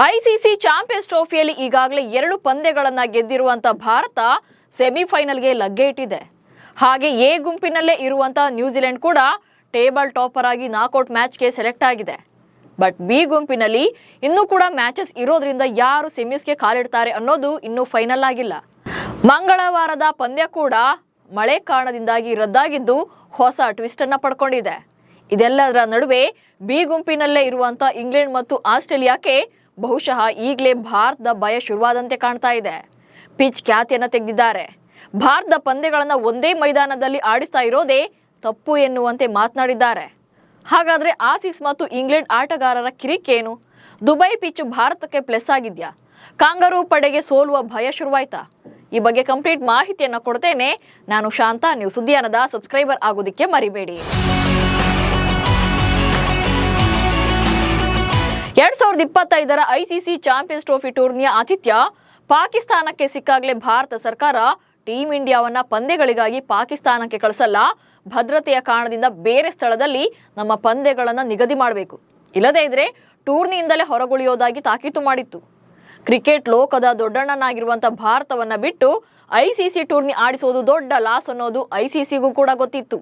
ICC champions ಟ್ರೋಫಿಯಲ್ಲಿ ಈಗಾಗಲೇ 2 ಪಂದ್ಯಗಳನ್ನ ಗೆದ್ದಿರುವಂತ ಭಾರತ ಸೆಮಿಫೈನಲ್ಗೆ ಲಗ್ಗೆ ಇಟ್ಟಿದೆ. ಹಾಗೆ ಎ ಗುಂಪಿನಲ್ಲೇ ಇರುವಂತ ನ್ಯೂಜಿಲೆಂಡ್ ಕೂಡ ಟೇಬಲ್ ಟಾಪರ್ ಆಗಿ ನಾಕ್ಔಟ್ ಮ್ಯಾಚ್ಗೆ ಸೆಲೆಕ್ಟ್ ಆಗಿದೆ. ಬಟ್ ಬಿ ಗುಂಪಿನಲ್ಲಿ ಇನ್ನೂ ಕೂಡ ಮ್ಯಾಚಸ್ ಇರೋದ್ರಿಂದ ಯಾರು ಸೆಮೀಸ್ಗೆ ಕಾಲಿಡ್ತಾರೆ ಅನ್ನೋದು ಇನ್ನೂ ಫೈನಲ್ ಆಗಿಲ್ಲ. ಮಂಗಳವಾರದ ಪಂದ್ಯ ಕೂಡ ಮಳೆ ಕಾರಣದಿಂದಾಗಿ ರದ್ದಾಗಿದ್ದು ಹೊಸ ಟ್ವಿಸ್ಟ್ ಅನ್ನ ಪಡ್ಕೊಂಡಿದೆ. ಇದೆಲ್ಲದರ ನಡುವೆ ಬಿ ಗುಂಪಿನಲ್ಲೇ ಇರುವಂತ ಇಂಗ್ಲೆಂಡ್ ಮತ್ತು ಆಸ್ಟ್ರೇಲಿಯಾಕ್ಕೆ ಬಹುಶಃ ಈಗಲೇ ಭಾರತದ ಭಯ ಶುರುವಾದಂತೆ ಕಾಣ್ತಾ ಇದೆ. ಪಿಚ್ ಖ್ಯಾತಿಯನ್ನ ತೆಗೆದಿದ್ದಾರೆ. ಭಾರತದ ಪಂದ್ಯಗಳನ್ನ ಒಂದೇ ಮೈದಾನದಲ್ಲಿ ಆಡಿಸ್ತಾ ಇರೋದೇ ತಪ್ಪು ಎನ್ನುವಂತೆ ಮಾತನಾಡಿದ್ದಾರೆ. ಹಾಗಾದ್ರೆ ಆಸೀಸ್ ಮತ್ತು ಇಂಗ್ಲೆಂಡ್ ಆಟಗಾರರ ಕಿರಿಕೇನು? ದುಬೈ ಪಿಚ್ ಭಾರತಕ್ಕೆ ಪ್ಲಸ್ ಆಗಿದ್ಯಾ? ಕಾಂಗರೂ ಪಡೆಗೆ ಸೋಲುವ ಭಯ ಶುರುವಾಯ್ತಾ? ಈ ಬಗ್ಗೆ ಕಂಪ್ಲೀಟ್ ಮಾಹಿತಿಯನ್ನ ಕೊಡ್ತೇನೆ. ನಾನು ಶಾಂತ. ನೀವು ಸುದ್ದಿಯಾನದ ಸಬ್ಸ್ಕ್ರೈಬರ್ ಆಗೋದಕ್ಕೆ ಮರಿಬೇಡಿ. 2025ರ ಐಸಿಸಿ ಚಾಂಪಿಯನ್ಸ್ ಟ್ರೋಫಿ ಟೂರ್ನಿಯ ಆತಿಥ್ಯ ಪಾಕಿಸ್ತಾನಕ್ಕೆ ಸಿಕ್ಕಾಗಲೇ ಭಾರತ ಸರ್ಕಾರ ಟೀಂ ಇಂಡಿಯಾವನ್ನ ಪಂದ್ಯಗಳಿಗಾಗಿ ಪಾಕಿಸ್ತಾನಕ್ಕೆ ಕಳಿಸಲ್ಲ, ಭದ್ರತೆಯ ಕಾರಣದಿಂದ ಬೇರೆ ಸ್ಥಳದಲ್ಲಿ ನಮ್ಮ ಪಂದ್ಯಗಳನ್ನು ನಿಗದಿ ಮಾಡಬೇಕು, ಇಲ್ಲದೇ ಇದ್ರೆ ಟೂರ್ನಿಯಿಂದಲೇ ಹೊರಗುಳಿಯೋದಾಗಿ ತಾಕೀತು ಮಾಡಿತ್ತು. ಕ್ರಿಕೆಟ್ ಲೋಕದ ದೊಡ್ಡಣ್ಣನಾಗಿರುವಂತಹ ಭಾರತವನ್ನ ಬಿಟ್ಟು ಐಸಿಸಿ ಟೂರ್ನಿ ಆಡಿಸೋದು ದೊಡ್ಡ ಲಾಸ್ ಅನ್ನೋದು ಐಸಿಸಿಗೂ ಕೂಡ ಗೊತ್ತಿತ್ತು.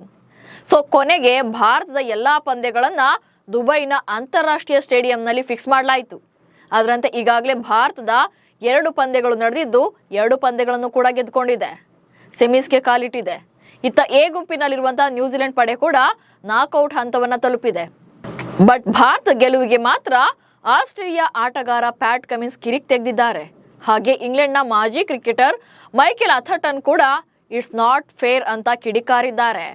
ಸೊ ಕೊನೆಗೆ ಭಾರತದ ಎಲ್ಲಾ ಪಂದ್ಯಗಳನ್ನ ದುಬೈನ ಅಂತಾರಾಷ್ಟ್ರೀಯ ಸ್ಟೇಡಿಯಂನಲ್ಲಿ ಫಿಕ್ಸ್ ಮಾಡಲಾಯಿತು. ಅದರಂತೆ ಈಗಾಗಲೇ ಭಾರತದ 2 ಪಂದ್ಯಗಳು ನಡೆದಿದ್ದು 2 ಪಂದ್ಯಗಳನ್ನು ಕೂಡ ಗೆದ್ದುಕೊಂಡಿದೆ, ಸೆಮೀಸ್ಗೆ ಕಾಲಿಟ್ಟಿದೆ. ಇತ್ತ ಎ ಗುಂಪಿನಲ್ಲಿರುವಂತಹ ನ್ಯೂಜಿಲೆಂಡ್ ಪಡೆ ಕೂಡ ನಾಕ್ಔಟ್ ಹಂತವನ್ನ ತಲುಪಿದೆ. ಬಟ್ ಭಾರತ ಗೆಲುವಿಗೆ ಮಾತ್ರ ಆಸ್ಟ್ರೇಲಿಯಾ ಆಟಗಾರ ಪ್ಯಾಟ್ ಕಮಿನ್ಸ್ ಕಿರಿಕ್ ತೆಗೆದಿದ್ದಾರೆ. ಹಾಗೆ ಇಂಗ್ಲೆಂಡ್ನ ಮಾಜಿ ಕ್ರಿಕೆಟರ್ ಮೈಕೆಲ್ ಅಥರ್ಟನ್ ಕೂಡ ಇಟ್ಸ್ ನಾಟ್ ಫೇರ್ ಅಂತ ಕಿಡಿಕಾರಿದ್ದಾರೆ.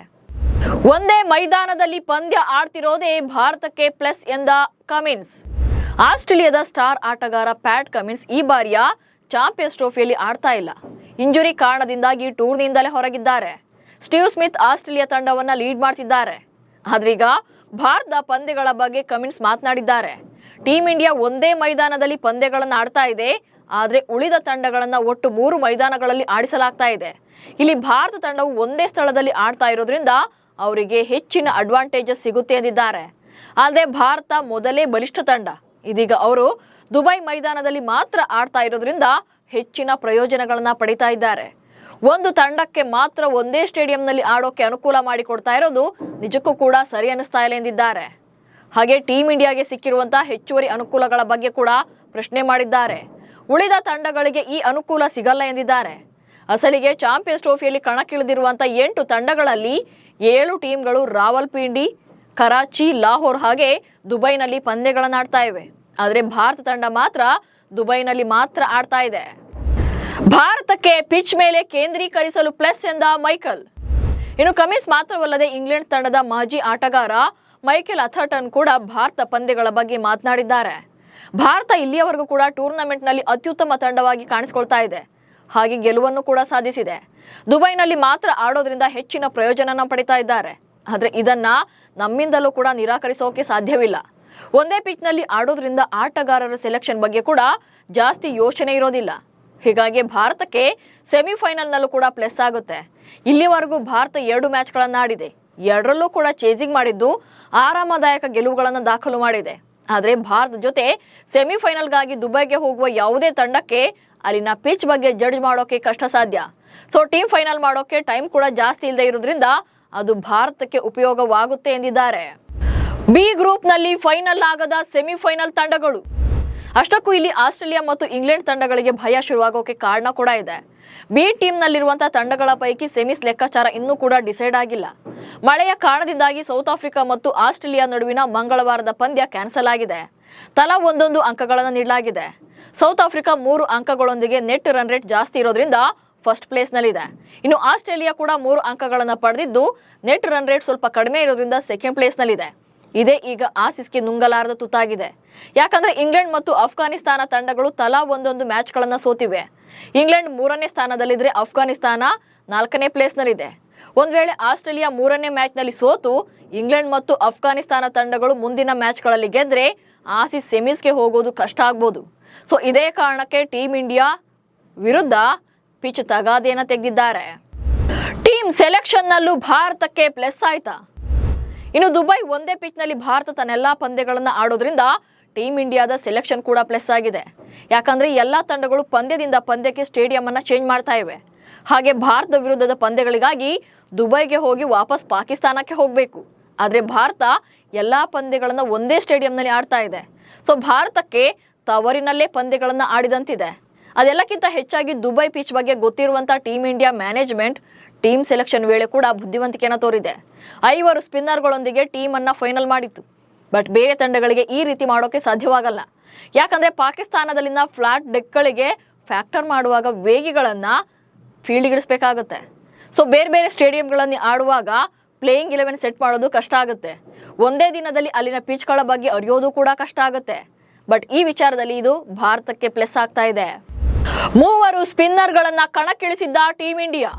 ಒಂದೇ ಮೈದಾನದಲ್ಲಿ ಪಂದ್ಯ ಆಡ್ತಿರೋದೇ ಭಾರತಕ್ಕೆ ಪ್ಲಸ್ ಎಂದ ಕಮಿನ್ಸ್. ಆಸ್ಟ್ರೇಲಿಯಾದ ಸ್ಟಾರ್ ಆಟಗಾರ ಪ್ಯಾಟ್ ಕಮಿನ್ಸ್ ಈ ಬಾರಿಯ ಚಾಂಪಿಯನ್ಸ್ ಟ್ರೋಫಿಯಲ್ಲಿ ಆಡ್ತಾ ಇಲ್ಲ. ಇಂಜುರಿ ಕಾರಣದಿಂದಾಗಿ ಟೂರ್ನಿಯಿಂದಲೇ ಹೊರಗಿದ್ದಾರೆ. ಸ್ಟೀವ್ ಸ್ಮಿತ್ ಆಸ್ಟ್ರೇಲಿಯಾ ತಂಡವನ್ನ ಲೀಡ್ ಮಾಡ್ತಿದ್ದಾರೆ. ಆದ್ರೀಗ ಭಾರತದ ಪಂದ್ಯಗಳ ಬಗ್ಗೆ ಕಮಿನ್ಸ್ ಮಾತನಾಡಿದ್ದಾರೆ. ಟೀಂ ಇಂಡಿಯಾ ಒಂದೇ ಮೈದಾನದಲ್ಲಿ ಪಂದ್ಯಗಳನ್ನು ಆಡ್ತಾ ಇದೆ, ಆದ್ರೆ ಉಳಿದ ತಂಡಗಳನ್ನ ಒಟ್ಟು 3 ಮೈದಾನಗಳಲ್ಲಿ ಆಡಿಸಲಾಗ್ತಾ ಇದೆ. ಇಲ್ಲಿ ಭಾರತ ತಂಡವು ಒಂದೇ ಸ್ಥಳದಲ್ಲಿ ಆಡ್ತಾ ಇರೋದ್ರಿಂದ ಅವರಿಗೆ ಹೆಚ್ಚಿನ ಅಡ್ವಾಂಟೇಜಸ್ ಸಿಗುತ್ತೆ ಎಂದಿದ್ದಾರೆ. ಅಲ್ಲದೆ ಭಾರತ ಮೊದಲೇ ಬಲಿಷ್ಠ ತಂಡ, ಇದೀಗ ಅವರು ದುಬೈ ಮೈದಾನದಲ್ಲಿ ಮಾತ್ರ ಆಡ್ತಾ ಇರೋದ್ರಿಂದ ಹೆಚ್ಚಿನ ಪ್ರಯೋಜನಗಳನ್ನ ಪಡಿತಾ ಇದ್ದಾರೆ. ಒಂದು ತಂಡಕ್ಕೆ ಮಾತ್ರ ಒಂದೇ ಸ್ಟೇಡಿಯಂನಲ್ಲಿ ಆಡೋಕೆ ಅನುಕೂಲ ಮಾಡಿಕೊಡ್ತಾ ಇರೋದು ನಿಜಕ್ಕೂ ಕೂಡ ಸರಿ ಅನಿಸ್ತಾ ಇಲ್ಲ ಎಂದಿದ್ದಾರೆ. ಹಾಗೆ ಟೀಂ ಇಂಡಿಯಾಗೆ ಸಿಕ್ಕಿರುವಂತಹ ಹೆಚ್ಚುವರಿ ಅನುಕೂಲಗಳ ಬಗ್ಗೆ ಕೂಡ ಪ್ರಶ್ನೆ ಮಾಡಿದ್ದಾರೆ. ಉಳಿದ ತಂಡಗಳಿಗೆ ಈ ಅನುಕೂಲ ಸಿಗಲ್ಲ ಎಂದಿದ್ದಾರೆ. ಅಸಲಿಗೆ ಚಾಂಪಿಯನ್ಸ್ ಟ್ರೋಫಿಯಲ್ಲಿ ಕಣಕ್ಕಿಳಿದಿರುವಂತಹ 8 ತಂಡಗಳಲ್ಲಿ 7 ಟೀಮ್ಗಳು ರಾವಲ್ಪಿಂಡಿ, ಕರಾಚಿ, ಲಾಹೋರ್ ಹಾಗೆ ದುಬೈನಲ್ಲಿ ಪಂದ್ಯಗಳನ್ನು ಆಡ್ತಾ ಇವೆ. ಆದರೆ ಭಾರತ ತಂಡ ಮಾತ್ರ ದುಬೈನಲ್ಲಿ ಮಾತ್ರ ಆಡ್ತಾ ಇದೆ. ಭಾರತಕ್ಕೆ ಪಿಚ್ ಮೇಲೆ ಕೇಂದ್ರೀಕರಿಸಲು ಪ್ಲಸ್ ಎಂದ ಮೈಕೆಲ್. ಇನ್ನು ಕಮಿನ್ಸ್ ಮಾತ್ರವಲ್ಲದೆ ಇಂಗ್ಲೆಂಡ್ ತಂಡದ ಮಾಜಿ ಆಟಗಾರ ಮೈಕೆಲ್ ಅಥರ್ಟನ್ ಕೂಡ ಭಾರತ ಪಂದ್ಯಗಳ ಬಗ್ಗೆ ಮಾತನಾಡಿದ್ದಾರೆ. ಭಾರತ ಇಲ್ಲಿಯವರೆಗೂ ಕೂಡ ಟೂರ್ನಮೆಂಟ್ನಲ್ಲಿ ಅತ್ಯುತ್ತಮ ತಂಡವಾಗಿ ಕಾಣಿಸಿಕೊಳ್ತಾ ಇದೆ, ಹಾಗೆ ಗೆಲುವನ್ನು ಕೂಡ ಸಾಧಿಸಿದೆ. ದುಬೈನಲ್ಲಿ ಮಾತ್ರ ಆಡೋದ್ರಿಂದ ಹೆಚ್ಚಿನ ಪ್ರಯೋಜನ ಪಡಿತಾ ಇದ್ದಾರೆ. ಆದ್ರೆ ಇದನ್ನ ನಮ್ಮಿಂದಲೂ ಕೂಡ ನಿರಾಕರಿಸೋಕೆ ಸಾಧ್ಯವಿಲ್ಲ. ಒಂದೇ ಪಿಚ್ನಲ್ಲಿ ಆಡೋದ್ರಿಂದ ಆಟಗಾರರ ಸೆಲೆಕ್ಷನ್ ಬಗ್ಗೆ ಕೂಡ ಜಾಸ್ತಿ ಯೋಚನೆ ಇರೋದಿಲ್ಲ. ಹೀಗಾಗಿ ಭಾರತಕ್ಕೆ ಸೆಮಿಫೈನಲ್ನಲ್ಲೂ ಕೂಡ ಪ್ಲಸ್ ಆಗುತ್ತೆ. ಇಲ್ಲಿವರೆಗೂ ಭಾರತ 2 ಮ್ಯಾಚ್ಗಳನ್ನು ಆಡಿದೆ, 2ರಲ್ಲೂ ಕೂಡ ಚೇಸಿಂಗ್ ಮಾಡಿದ್ದು ಆರಾಮದಾಯಕ ಗೆಲುವುಗಳನ್ನು ದಾಖಲು ಮಾಡಿದೆ. ಆದ್ರೆ ಭಾರತ ಜೊತೆ ಸೆಮಿಫೈನಲ್ಗಾಗಿ ದುಬೈಗೆ ಹೋಗುವ ಯಾವುದೇ ತಂಡಕ್ಕೆ ಅಲ್ಲಿನ ಪಿಚ್ ಬಗ್ಗೆ ಜಡ್ಜ್ ಮಾಡೋಕೆ ಕಷ್ಟ ಸಾಧ್ಯ. ಸೊ ಟೀಮ್ ಫೈನಲ್ ಮಾಡೋಕೆ ಟೈಮ್ ಕೂಡ ಜಾಸ್ತಿ ಇಲ್ಲದೆ ಇರೋದ್ರಿಂದ ಅದು ಭಾರತಕ್ಕೆ ಉಪಯೋಗವಾಗುತ್ತೆ ಎಂದಿದ್ದಾರೆ. ಬಿ ಗ್ರೂಪ್ ನಲ್ಲಿ ಫೈನಲ್ ಆಗದ ಸೆಮಿಫೈನಲ್ ತಂಡಗಳು. ಅಷ್ಟಕ್ಕೂ ಇಲ್ಲಿ ಆಸ್ಟ್ರೇಲಿಯಾ ಮತ್ತು ಇಂಗ್ಲೆಂಡ್ ತಂಡಗಳಿಗೆ ಭಯ ಶುರುವಾಗೋಕೆ ಕಾರಣ ಕೂಡ ಇದೆ. ಬಿ ಟೀಮ್ ನಲ್ಲಿರುವಂತಹ ತಂಡಗಳ ಪೈಕಿ ಸೆಮಿಸ್ ಲೆಕ್ಕಾಚಾರ ಇನ್ನೂ ಕೂಡ ಡಿಸೈಡ್ ಆಗಿಲ್ಲ. ಮಳೆಯ ಕಾರಣದಿಂದಾಗಿ ಸೌತ್ ಆಫ್ರಿಕಾ ಮತ್ತು ಆಸ್ಟ್ರೇಲಿಯಾ ನಡುವಿನ ಮಂಗಳವಾರದ ಪಂದ್ಯ ಕ್ಯಾನ್ಸಲ್ ಆಗಿದೆ. ತಲಾ 1 ಅಂಕಗಳನ್ನು ನೀಡಲಾಗಿದೆ. ಸೌತ್ ಆಫ್ರಿಕಾ 3 ಅಂಕಗಳೊಂದಿಗೆ ನೆಟ್ ರನ್ ರೇಟ್ ಜಾಸ್ತಿ ಇರೋದ್ರಿಂದ ಫಸ್ಟ್ ಪ್ಲೇಸ್ ನಲ್ಲಿದೆ. ಇನ್ನು ಆಸ್ಟ್ರೇಲಿಯಾ ಕೂಡ 3 ಅಂಕಗಳನ್ನು ಪಡೆದಿದ್ದು ನೆಟ್ ರನ್ ರೇಟ್ ಸ್ವಲ್ಪ ಕಡಿಮೆ ಇರೋದ್ರಿಂದ ಸೆಕೆಂಡ್ ಪ್ಲೇಸ್ ನಲ್ಲಿದೆ. ಇದೇ ಈಗ ಆಸೀಸ್ಗೆ ನುಂಗಲಾರದ ತುತ್ತಾಗಿದೆ. ಯಾಕಂದ್ರೆ ಇಂಗ್ಲೆಂಡ್ ಮತ್ತು ಅಫ್ಘಾನಿಸ್ತಾನ ತಂಡಗಳು ತಲಾ 1 ಮ್ಯಾಚ್ಗಳನ್ನ ಸೋತಿವೆ. ಇಂಗ್ಲೆಂಡ್ 3ನೇ ಸ್ಥಾನದಲ್ಲಿದ್ರೆ ಅಫ್ಘಾನಿಸ್ತಾನ 4ನೇ ಪ್ಲೇಸ್ ನಲ್ಲಿದೆ. ಒಂದ್ ವೇಳೆ ಆಸ್ಟ್ರೇಲಿಯಾ 3ನೇ ಮ್ಯಾಚ್ ನಲ್ಲಿ ಸೋತು ಇಂಗ್ಲೆಂಡ್ ಮತ್ತು ಅಫ್ಘಾನಿಸ್ತಾನ ತಂಡಗಳು ಮುಂದಿನ ಮ್ಯಾಚ್ಗಳಲ್ಲಿ ಗೆದ್ರೆ ಆಸೀಸ್ ಸೆಮೀಸ್ಗೆ ಹೋಗೋದು ಕಷ್ಟ ಆಗ್ಬೋದು. ಸೊ ಇದೇ ಕಾರಣಕ್ಕೆ ಟೀಂ ಇಂಡಿಯಾ ವಿರುದ್ಧ ಪಿಚ್ ತಗಾದೆಯನ್ನ ತೆಗೆದಿದ್ದಾರೆ. ಟೀಮ್ ಸೆಲೆಕ್ಷನ್ ನಲ್ಲೂ ಭಾರತಕ್ಕೆ ಪ್ಲಸ್ ಆಯ್ತಾ? ಇನ್ನು ದುಬೈ ಒಂದೇ ಪಿಚ್ ನಲ್ಲಿ ಭಾರತ ತನ್ನೆಲ್ಲಾ ಪಂದ್ಯಗಳನ್ನ ಆಡೋದ್ರಿಂದ ಟೀಮ್ ಇಂಡಿಯಾದ ಸೆಲೆಕ್ಷನ್ ಕೂಡ ಪ್ಲಸ್ ಆಗಿದೆ. ಯಾಕಂದ್ರೆ ಎಲ್ಲಾ ತಂಡಗಳು ಪಂದ್ಯದಿಂದ ಪಂದ್ಯಕ್ಕೆ ಸ್ಟೇಡಿಯಂ ಅನ್ನ ಚೇಂಜ್ ಮಾಡ್ತಾ ಇವೆ. ಹಾಗೆ ಭಾರತದ ವಿರುದ್ಧದ ಪಂದ್ಯಗಳಿಗಾಗಿ ದುಬೈಗೆ ಹೋಗಿ ವಾಪಸ್ ಪಾಕಿಸ್ತಾನಕ್ಕೆ ಹೋಗಬೇಕು. ಆದ್ರೆ ಭಾರತ ಎಲ್ಲಾ ಪಂದ್ಯಗಳನ್ನ ಒಂದೇ ಸ್ಟೇಡಿಯಂನಲ್ಲಿ ಆಡ್ತಾ ಇದೆ. ಸೊ ಭಾರತಕ್ಕೆ ತವರಿನಲ್ಲೇ ಪಂದ್ಯಗಳನ್ನ ಆಡಿದಂತಿದೆ. ಅದೆಲ್ಲಕ್ಕಿಂತ ಹೆಚ್ಚಾಗಿ ದುಬೈ ಪಿಚ್ ಬಗ್ಗೆ ಗೊತ್ತಿರುವಂತ team India management team selection ವೇಳೆ ಕೂಡ ಬುದ್ಧಿವಂತಿಕೆಯನ್ನು ತೋರಿದೆ. 5 ಸ್ಪಿನ್ನರ್ಗಳೊಂದಿಗೆ ಟೀಮ್ ಅನ್ನ ಫೈನಲ್ ಮಾಡಿತ್ತು. ಬಟ್ ಬೇರೆ ತಂಡಗಳಿಗೆ ಈ ರೀತಿ ಮಾಡೋಕೆ ಸಾಧ್ಯವಾಗಲ್ಲ. ಯಾಕಂದ್ರೆ ಪಾಕಿಸ್ತಾನದಲ್ಲಿನ ಫ್ಲಾಟ್ ಡೆಕ್ಗಳಿಗೆ ಫ್ಯಾಕ್ಟರ್ ಮಾಡುವಾಗ ವೇಗಿಗಳನ್ನ ಫೀಲ್ಡ್ಗಿಳಿಸಬೇಕಾಗುತ್ತೆ. ಸೊ ಬೇರೆ ಬೇರೆ ಸ್ಟೇಡಿಯಂಗಳಲ್ಲಿ ಆಡುವಾಗ ಪ್ಲೇಯಿಂಗ್ 11 ಸೆಟ್ ಮಾಡೋದು ಕಷ್ಟ ಆಗುತ್ತೆ. ಒಂದೇ ದಿನದಲ್ಲಿ ಅಲ್ಲಿನ ಪಿಚ್ಗಳ ಬಗ್ಗೆ ಅರಿಯೋದು ಕೂಡ ಕಷ್ಟ ಆಗುತ್ತೆ. ಬಟ್ ಈ ವಿಚಾರದಲ್ಲಿ ಇದು ಭಾರತಕ್ಕೆ ಪ್ಲಸ್ ಆಗ್ತಾ ಇದೆ. 3 ಸ್ಪಿನ್ನರ್ಗಳನ್ನ ಕಣಕ್ಕಿಳಿಸಿದ್ದ ಟೀಮ್ ಇಂಡಿಯಾ.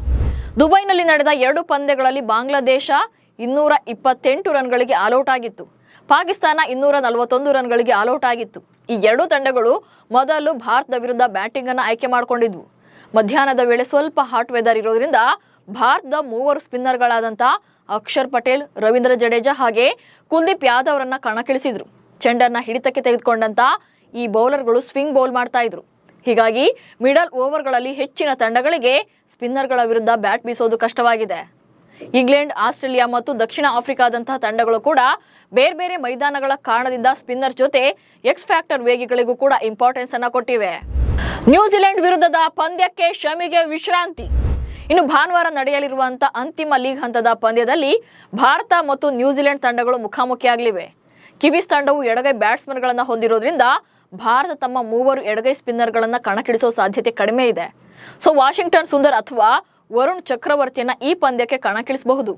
ದುಬೈನಲ್ಲಿ ನಡೆದ 2 ಪಂದ್ಯಗಳಲ್ಲಿ ಬಾಂಗ್ಲಾದೇಶ 228 ರನ್ಗಳಿಗೆ ಆಲ್ಔಟ್ ಆಗಿತ್ತು. ಪಾಕಿಸ್ತಾನ 241 ರನ್ಗಳಿಗೆ ಆಲ್ಔಟ್ ಆಗಿತ್ತು. ಈ 2 ತಂಡಗಳು ಮೊದಲು ಭಾರತದ ವಿರುದ್ಧ ಬ್ಯಾಟಿಂಗ್ ಅನ್ನು ಆಯ್ಕೆ ಮಾಡಿಕೊಂಡಿದ್ವು. ಮಧ್ಯಾಹ್ನದ ವೇಳೆ ಸ್ವಲ್ಪ ಹಾಟ್ ವೆದರ್ ಇರೋದ್ರಿಂದ ಭಾರತದ 3 ಸ್ಪಿನ್ನರ್ಗಳಾದಂಥ ಅಕ್ಷರ್ ಪಟೇಲ್, ರವೀಂದ್ರ ಜಡೇಜಾ ಹಾಗೆ ಕುಲ್ದೀಪ್ ಯಾದವ್ ಅವರನ್ನ ಕಣಕ್ಕಿಳಿಸಿದ್ರು. ಚೆಂಡನ್ನ ಹಿಡಿತಕ್ಕೆ ತೆಗೆದುಕೊಂಡಂತ ಈ ಬೌಲರ್ಗಳು ಸ್ವಿಂಗ್ ಬೌಲ್ ಮಾಡ್ತಾ ಇದ್ರು. ಹೀಗಾಗಿ ಮಿಡಲ್ ಓವರ್ಗಳಲ್ಲಿ ಹೆಚ್ಚಿನ ತಂಡಗಳಿಗೆ ಸ್ಪಿನ್ನರ್ಗಳ ವಿರುದ್ಧ ಬ್ಯಾಟ್ ಬೀಸೋದು ಕಷ್ಟವಾಗಿದೆ. ಇಂಗ್ಲೆಂಡ್, ಆಸ್ಟ್ರೇಲಿಯಾ ಮತ್ತು ದಕ್ಷಿಣ ಆಫ್ರಿಕಾದಂತಹ ತಂಡಗಳು ಕೂಡ ಬೇರೆ ಬೇರೆ ಮೈದಾನಗಳ ಕಾರಣದಿಂದ ಸ್ಪಿನ್ನರ್ ಜೊತೆ ಎಕ್ಸ್ ಫ್ಯಾಕ್ಟರ್ ವೇಗಿಗಳಿಗೂ ಕೂಡ ಇಂಪಾರ್ಟೆನ್ಸ್ ಅನ್ನ ಕೊಟ್ಟಿವೆ. ನ್ಯೂಜಿಲೆಂಡ್ ವಿರುದ್ಧದ ಪಂದ್ಯಕ್ಕೆ ಶಮಿಗೆ ವಿಶ್ರಾಂತಿ. ಇನ್ನು ಭಾನುವಾರ ನಡೆಯಲಿರುವಂತಹ ಅಂತಿಮ ಲೀಗ್ ಹಂತದ ಪಂದ್ಯದಲ್ಲಿ ಭಾರತ ಮತ್ತು ನ್ಯೂಜಿಲೆಂಡ್ ತಂಡಗಳು ಮುಖಾಮುಖಿಯಾಗಲಿವೆ. ಕಿವೀಸ್ ತಂಡವು ಎಡಗೈ ಬ್ಯಾಟ್ಸ್ಮನ್ಗಳನ್ನ ಹೊಂದಿರೋದ್ರಿಂದ ಭಾರತ ತಮ್ಮ 3 ಎಡಗೈ ಸ್ಪಿನ್ನರ್ಗಳನ್ನ ಕಣಕ್ಕಿಳಿಸೋ ಸಾಧ್ಯತೆ ಕಡಿಮೆ ಇದೆ. ಸೊ ವಾಷಿಂಗ್ಟನ್ ಸುಂದರ್ ಅಥವಾ ವರುಣ್ ಚಕ್ರವರ್ತಿಯನ್ನ ಈ ಪಂದ್ಯಕ್ಕೆ ಕಣಕ್ಕಿಳಿಸಬಹುದು.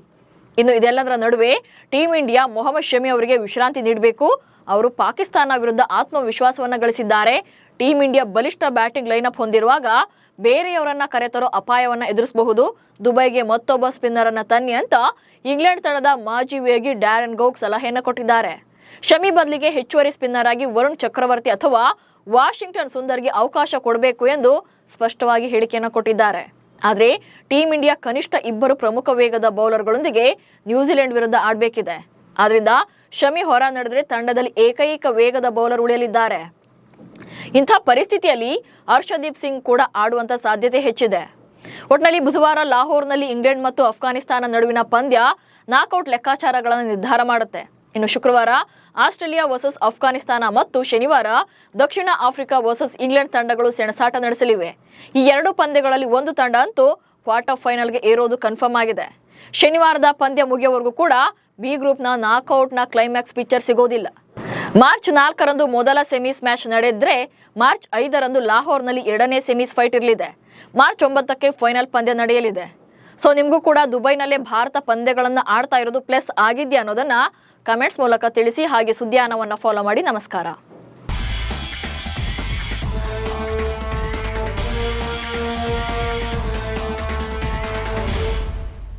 ಇನ್ನು ಇದೆಲ್ಲದರ ನಡುವೆ ಟೀಮ್ ಇಂಡಿಯಾ ಮೊಹಮ್ಮದ್ ಶಮಿ ಅವರಿಗೆ ವಿಶ್ರಾಂತಿ ನೀಡಬೇಕು. ಅವರು ಪಾಕಿಸ್ತಾನ ವಿರುದ್ಧ ಆತ್ಮವಿಶ್ವಾಸವನ್ನ ಗಳಿಸಿದ್ದಾರೆ. ಟೀಮ್ ಇಂಡಿಯಾ ಬಲಿಷ್ಠ ಬ್ಯಾಟಿಂಗ್ ಲೈನ್ ಅಪ್ ಹೊಂದಿರುವಾಗ ಬೇರೆಯವರನ್ನ ಕರೆತರೋ ಅಪಾಯವನ್ನ ಎದುರಿಸಬಹುದು. ದುಬೈಗೆ ಮತ್ತೊಬ್ಬ ಸ್ಪಿನ್ನರ್ ಅನ್ನ ತನ್ನಿ ಅಂತ ಇಂಗ್ಲೆಂಡ್ ತಂಡದ ಮಾಜಿ ವೇಗಿ ಡ್ಯಾರನ್ ಗೌಗ್ ಸಲಹೆಯನ್ನು ಕೊಟ್ಟಿದ್ದಾರೆ. ಶಮಿ ಬದಲಿಗೆ ಹೆಚ್ಚುವರಿ ಸ್ಪಿನ್ನರ್ ಆಗಿ ವರುಣ್ ಚಕ್ರವರ್ತಿ ಅಥವಾ ವಾಷಿಂಗ್ಟನ್ ಸುಂದರ್ಗೆ ಅವಕಾಶ ಕೊಡಬೇಕು ಎಂದು ಸ್ಪಷ್ಟವಾಗಿ ಹೇಳಿಕೆಯನ್ನು ಕೊಟ್ಟಿದ್ದಾರೆ. ಆದ್ರೆ ಟೀಮ್ ಇಂಡಿಯಾ ಕನಿಷ್ಠ 2 ಪ್ರಮುಖ ವೇಗದ ಬೌಲರ್ಗಳೊಂದಿಗೆ ನ್ಯೂಜಿಲೆಂಡ್ ವಿರುದ್ಧ ಆಡಬೇಕಿದೆ. ಆದ್ರಿಂದ ಶಮಿ ಹೊರ ನಡೆದ್ರೆ ತಂಡದಲ್ಲಿ ಏಕೈಕ ವೇಗದ ಬೌಲರ್ ಉಳಿಯಲಿದ್ದಾರೆ. ಇಂಥ ಪರಿಸ್ಥಿತಿಯಲ್ಲಿ ಹರ್ಷದೀಪ್ ಸಿಂಗ್ ಕೂಡ ಆಡುವಂತ ಸಾಧ್ಯತೆ ಹೆಚ್ಚಿದೆ. ಒಟ್ನಲ್ಲಿ ಬುಧವಾರ ಲಾಹೋರ್ನಲ್ಲಿ ಇಂಗ್ಲೆಂಡ್ ಮತ್ತು ಅಫ್ಘಾನಿಸ್ತಾನ ನಡುವಿನ ಪಂದ್ಯ ನಾಕ್ಔಟ್ ಲೆಕ್ಕಾಚಾರಗಳನ್ನು ನಿರ್ಧಾರ ಮಾಡುತ್ತೆ. ಇನ್ನು ಶುಕ್ರವಾರ ಆಸ್ಟ್ರೇಲಿಯಾ ವರ್ಸಸ್ ಅಫ್ಘಾನಿಸ್ತಾನ ಮತ್ತು ಶನಿವಾರ ದಕ್ಷಿಣ ಆಫ್ರಿಕಾ ವರ್ಸಸ್ ಇಂಗ್ಲೆಂಡ್ ತಂಡಗಳು ಸೆಣಸಾಟ ನಡೆಸಲಿವೆ. ಈ 2 ಪಂದ್ಯಗಳಲ್ಲಿ ಒಂದು ತಂಡ ಅಂತೂ ಕ್ವಾರ್ಟರ್ ಫೈನಲ್ಗೆ ಏರೋದು ಕನ್ಫರ್ಮ್ ಆಗಿದೆ. ಶನಿವಾರದ ಪಂದ್ಯ ಮುಗಿಯುವವರೆಗೂ ಕೂಡ ಬಿ ಗ್ರೂಪ್ನ ನಾಕ್ಔಟ್ನ ಕ್ಲೈಮ್ಯಾಕ್ಸ್ ಪಿಕ್ಚರ್ ಸಿಗೋದಿಲ್ಲ. ಮಾರ್ಚ್ 4ರಂದು ಮೊದಲ ಸೆಮೀಸ್ ಮ್ಯಾಚ್ ನಡೆದ್ರೆ ಮಾರ್ಚ್ 5ರಂದು ಲಾಹೋರ್ನಲ್ಲಿ 2ನೇ ಸೆಮೀಸ್ ಫೈಟ್ ಇರಲಿದೆ. ಮಾರ್ಚ್ 9ಕ್ಕೆ ಫೈನಲ್ ಪಂದ್ಯ ನಡೆಯಲಿದೆ. ಸೊ ನಿಮಗೂ ಕೂಡ ದುಬೈನಲ್ಲೇ ಭಾರತ ಪಂದ್ಯಗಳನ್ನು ಆಡ್ತಾ ಇರೋದು ಪ್ಲಸ್ ಆಗಿದೆಯಾ ಅನ್ನೋದನ್ನ ಕಮೆಂಟ್ಸ್ ಮೂಲಕ ತಿಳಿಸಿ. ಹಾಗೆ ಸುದ್ದಿಯಾನವನ್ನು ಫಾಲೋ ಮಾಡಿ. ನಮಸ್ಕಾರ.